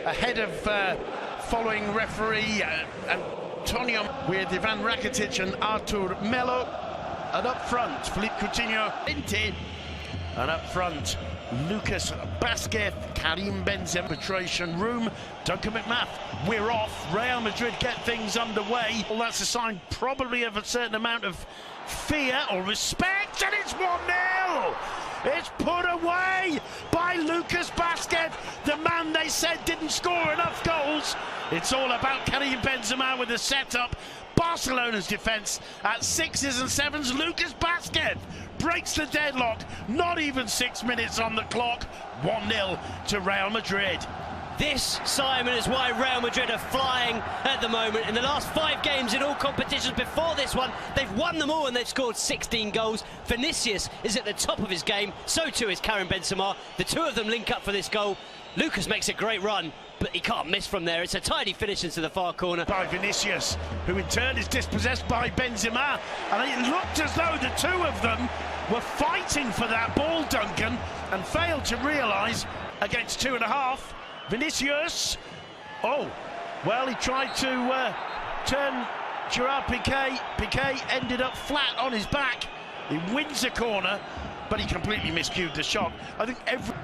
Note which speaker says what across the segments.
Speaker 1: Ahead of following referee Antonio with Ivan Rakitic and Artur Melo. And up front, Philippe Coutinho, and up front, Lucas Vázquez, Karim Benzema, arbitration room, Duncan McMath, we're off. Real Madrid get things underway. Well, that's a sign probably of a certain amount of fear or respect, and it's 1-0. It's put away by Lucas Vázquez, the man they said didn't score enough goals. It's all about Karim Benzema with the setup. Barcelona's defence at 6s and 7s. Lucas Vázquez breaks the deadlock. Not even 6 minutes on the clock. 1-0 to Real Madrid.
Speaker 2: This, Simon, is why Real Madrid are flying at the moment. In the last 5 games in all competitions before this one, they've won them all and they've scored 16 goals. Vinicius is at the top of his game, so too is Karim Benzema. The two of them link up for this goal. Lucas makes a great run, but he can't miss from there. It's a tidy finish into the far corner.
Speaker 1: By Vinicius, who in turn is dispossessed by Benzema. And it looked as though the two of them were fighting for that ball, Duncan, and failed to realise against 2.5. Vinicius, oh, well, he tried to turn Gerard Piqué. Piqué ended up flat on his back. He wins a corner, but he completely miscued the shot. I think every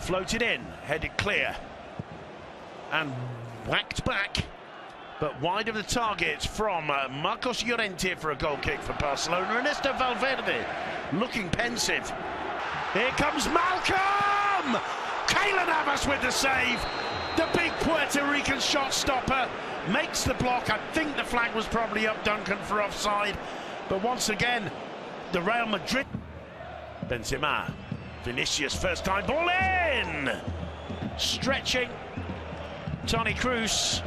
Speaker 1: floated in, headed clear, and whacked back, but wide of the target from Marcos Llorente for a goal kick for Barcelona. Ernesto Valverde looking pensive. Here comes Malcolm! Keylor Navas with the save. The big Puerto Rican shot stopper makes the block. I think the flag was probably up, Duncan, for offside. But once again, the Real Madrid. Benzema. Vinicius, first time ball in. Stretching. Toni Kroos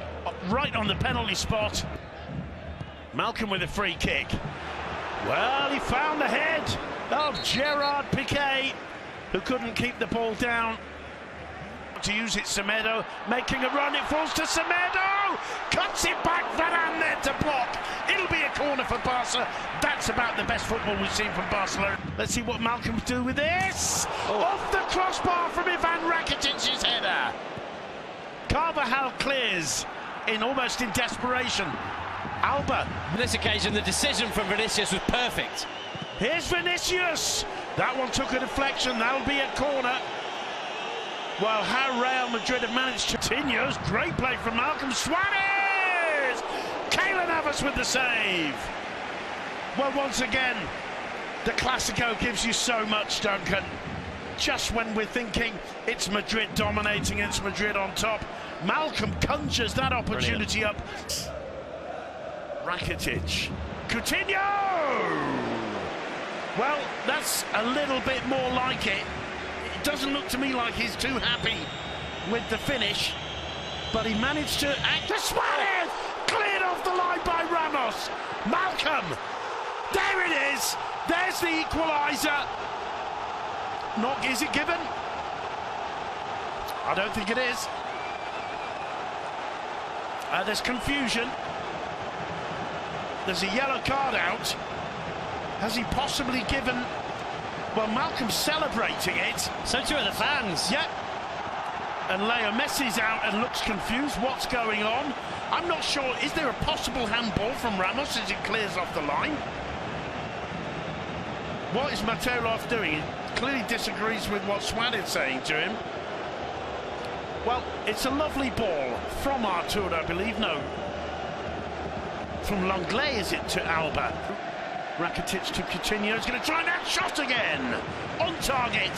Speaker 1: right on the penalty spot. Malcolm with a free kick. Well, he found the head of Gerard Piqué, who couldn't keep the ball down. To use it, Semedo making a run, it falls to Semedo, cuts it back, Varane there to block. It'll be a corner for Barca. That's about the best football we've seen from Barcelona. Let's see what Malcolm's do with this. Off the crossbar from Ivan Rakitic's header. Carvajal clears in almost in desperation. Alba.
Speaker 2: On this occasion, the decision from Vinicius was perfect.
Speaker 1: Here's Vinicius. That one took a deflection. That'll be a corner. Well, how Real Madrid have managed to continues. Great play from Malcolm. Suarez! Keylor Navas with the save. Well, once again, the Clásico gives you so much, Duncan. Just when we're thinking it's Madrid dominating, it's Madrid on top, Malcolm conjures that opportunity up. Rakitic. Coutinho! Well, that's a little bit more like it. It doesn't look to me like he's too happy with the finish, but he managed to act. Suarez! Cleared off the line by Ramos. Malcolm! There it is! There's the equaliser. Not, is it given? I don't think it is. There's confusion. There's a yellow card out. Has he possibly given... Well, Malcolm's celebrating it.
Speaker 2: So too are the fans.
Speaker 1: Yep. And Leo Messi's out and looks confused. What's going on? I'm not sure. Is there a possible handball from Ramos as it clears off the line? What is Mateolov doing? He clearly disagrees with what Suarez is saying to him. Well, it's a lovely ball from Artur, I believe. No. From Longley, is it, to Alba? Rakitic to Coutinho. He's going to try that shot again. On target.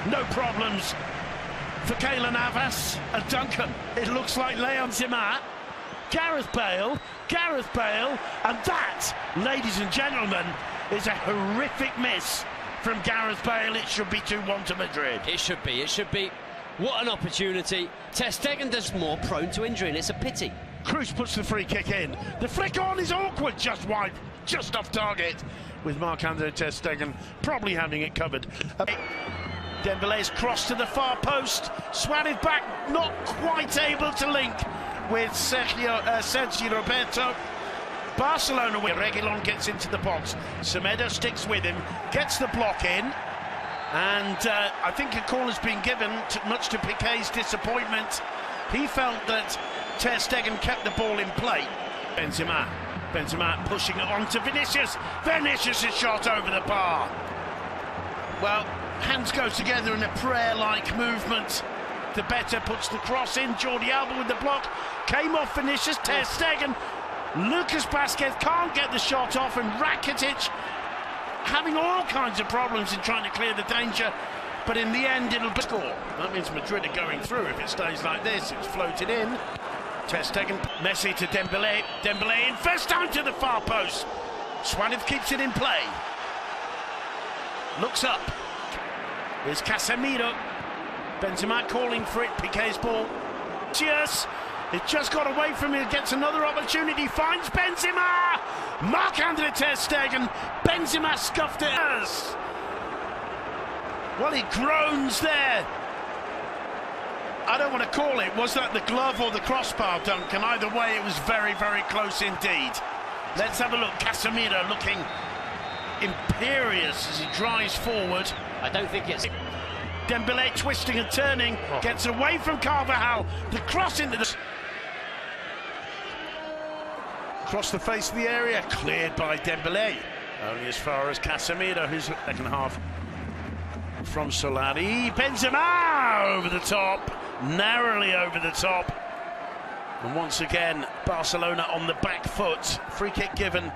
Speaker 1: No problems for Keylor Navas and Duncan. It looks like Leon Zimmer. Gareth Bale, and that, ladies and gentlemen, is a horrific miss from Gareth Bale. It should be 2-1 to Madrid.
Speaker 2: It should be. What an opportunity. Ter Stegen is more prone to injury, and it's a pity.
Speaker 1: Kroos puts the free kick in. The flick on is awkward, just wide, just off target, with Marc-Andre Ter Stegen probably having it covered. Dembele's cross to the far post. Suarez back, not quite able to link with Sergio Roberto. Barcelona, where Reguilon gets into the box. Semedo sticks with him, gets the block in. And I think a call has been given, much to Piqué's disappointment. He felt that Ter Stegen kept the ball in play. Benzema pushing it on to Vinicius. Vinicius' shot over the bar. Well, hands go together in a prayer-like movement. The better puts the cross in. Jordi Alba with the block. Came off Vinicius. Ter Stegen. Lucas Vazquez can't get the shot off, and Rakitic having all kinds of problems in trying to clear the danger. But in the end, it'll be score. That means Madrid are going through if it stays like this. It's floated in. Ter Stegen, Messi to Dembélé. Dembélé in first time to the far post. Suarez keeps it in play. Looks up. Here's Casemiro. Benzema calling for it. Piqué's ball. Cheers. It just got away from him. Gets another opportunity. Finds Benzema. Marc-Andre Ter Stegen. Benzema scuffed it. Well, he groans there. I don't want to call it. Was that the glove or the crossbar, Duncan? Either way, it was very, very close indeed. Let's have a look. Casemiro looking imperious as he drives forward.
Speaker 2: I don't think it's...
Speaker 1: Dembélé twisting and turning, gets away from Carvajal. The cross into the... Across the face of the area, cleared by Dembélé. Only as far as Casemiro, who's second half from Solari. Benzema over the top, narrowly over the top. And once again, Barcelona on the back foot. Free kick given.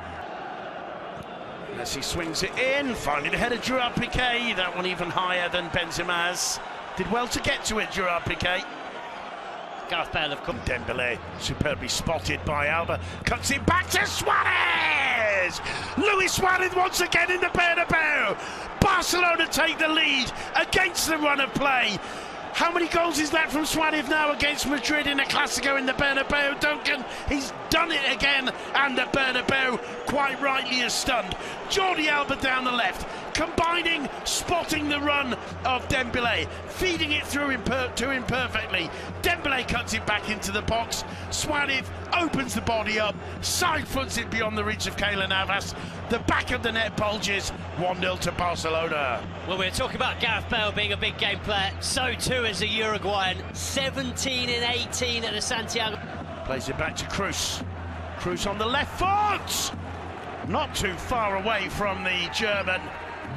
Speaker 1: As he swings it in, finding the header, Gerard Piqué. That one even higher than Benzema's. Did well to get to it, Gerard Piqué.
Speaker 2: Gareth Bale have come.
Speaker 1: Dembélé, superbly spotted by Alba. Cuts it back to Suarez! Luis Suarez once again in the Bernabeu. Barcelona take the lead against the run of play. How many goals is that from Suarez now against Madrid in a Clásico in the Bernabeu, Duncan? He's done it again, and the Bernabeu quite rightly is stunned. Jordi Alba down the left, combining, spotting the run of Dembélé, feeding it through to him perfectly. Dembélé cuts it back into the box. Suarez opens the body up, side foots it beyond the reach of Keylor Navas. The back of the net bulges. 1-0 to Barcelona.
Speaker 2: Well, we're talking about Gareth Bale being a big game player. So too is a Uruguayan. 17 in 18 at the Santiago.
Speaker 1: Plays it back to Cruz. Cruz on the left foot. Not too far away from the German.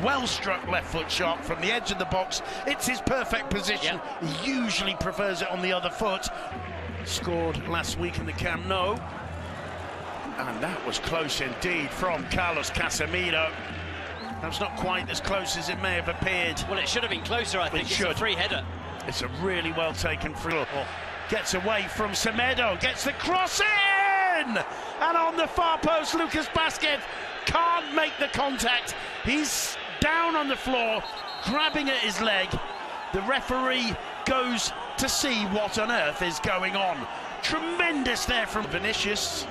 Speaker 1: Well-struck left foot shot from the edge of the box. It's his perfect position. Yep. He usually prefers it on the other foot. Scored last week in the Camp Nou. And that was close indeed from Carlos Casemiro. That's not quite as close as it may have appeared.
Speaker 2: Well, it should have been closer, I think. It's a free header.
Speaker 1: It's a really well taken free. Gets away from Semedo, gets the cross in! And on the far post, Lucas Vazquez can't make the contact. He's down on the floor, grabbing at his leg. The referee goes to see what on earth is going on. Tremendous there from Vinicius,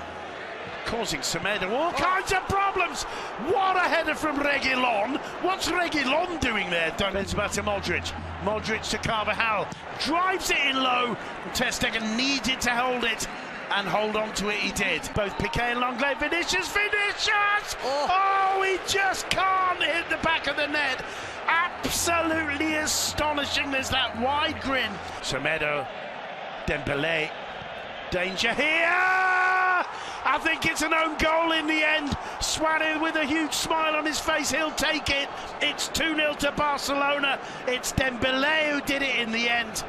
Speaker 1: causing Semedo all kinds of problems. What a header from Reguilon. What's Reguilon doing there? Benzema to Modric. Modric to Carvajal. Drives it in low. Ter Stegen needed to hold it, and hold on to it he did. Both Piqué and Lenglet. Vinicius! Oh, he just can't hit the back of the net. Absolutely astonishing. There's that wide grin. Semedo, Dembélé. Danger here! I think it's an own goal in the end. Suarez with a huge smile on his face, he'll take it. It's 2-0 to Barcelona. It's Dembélé who did it in the end.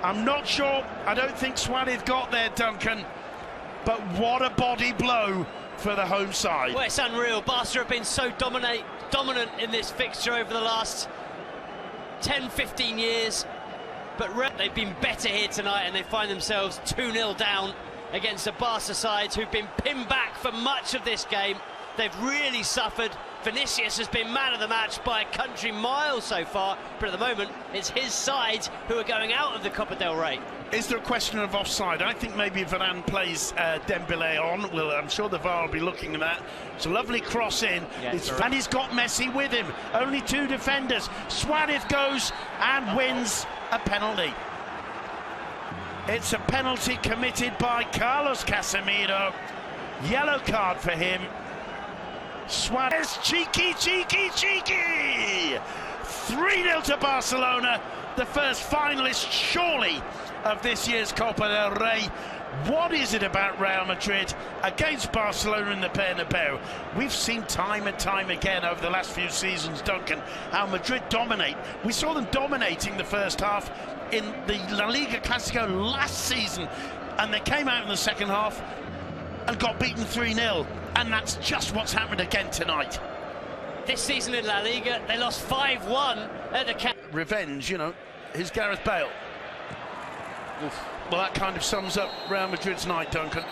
Speaker 1: I'm not sure, I don't think Suarez got there, Duncan, but what a body blow for the home side.
Speaker 2: Well, it's unreal. Barca have been so dominant in this fixture over the last 10-15 years, but they've been better here tonight, and they find themselves 2-0 down against a Barca side who've been pinned back for much of this game. They've really suffered. Vinicius has been man of the match by a country mile so far, but at the moment it's his side who are going out of the Copa del Rey.
Speaker 1: Is there a question of offside? I think maybe Varane plays Dembélé on. Well, I'm sure the VAR will be looking at that. It's a lovely cross in, and he's got Messi with him. Only two defenders. Suarez goes and wins a penalty. It's a penalty committed by Carlos Casemiro. Yellow card for him. Suarez, cheeky! 3-0 to Barcelona, the first finalist, surely, of this year's Copa del Rey. What is it about Real Madrid against Barcelona in the Bernabeu? We've seen time and time again over the last few seasons, Duncan, how Madrid dominate. We saw them dominating the first half in the La Liga Clásico last season, and they came out in the second half and got beaten 3-0, and that's just what's happened again tonight.
Speaker 2: This season in La Liga, they lost 5-1 at the camp.
Speaker 1: Revenge, you know, here's Gareth Bale. Oof. Well, that kind of sums up Real Madrid's night, Duncan.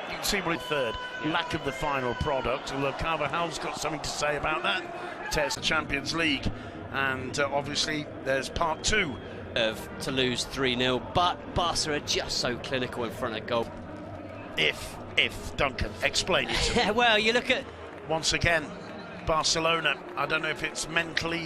Speaker 1: You can see what third. Lack of the final product, although Carvajal's got something to say about that. Tears the Champions League, and obviously there's part two.
Speaker 2: To lose 3-0, but Barca are just so clinical in front of goal.
Speaker 1: If, Duncan, explain it to me.
Speaker 2: Well, you look at...
Speaker 1: Once again, Barcelona, I don't know if it's mentally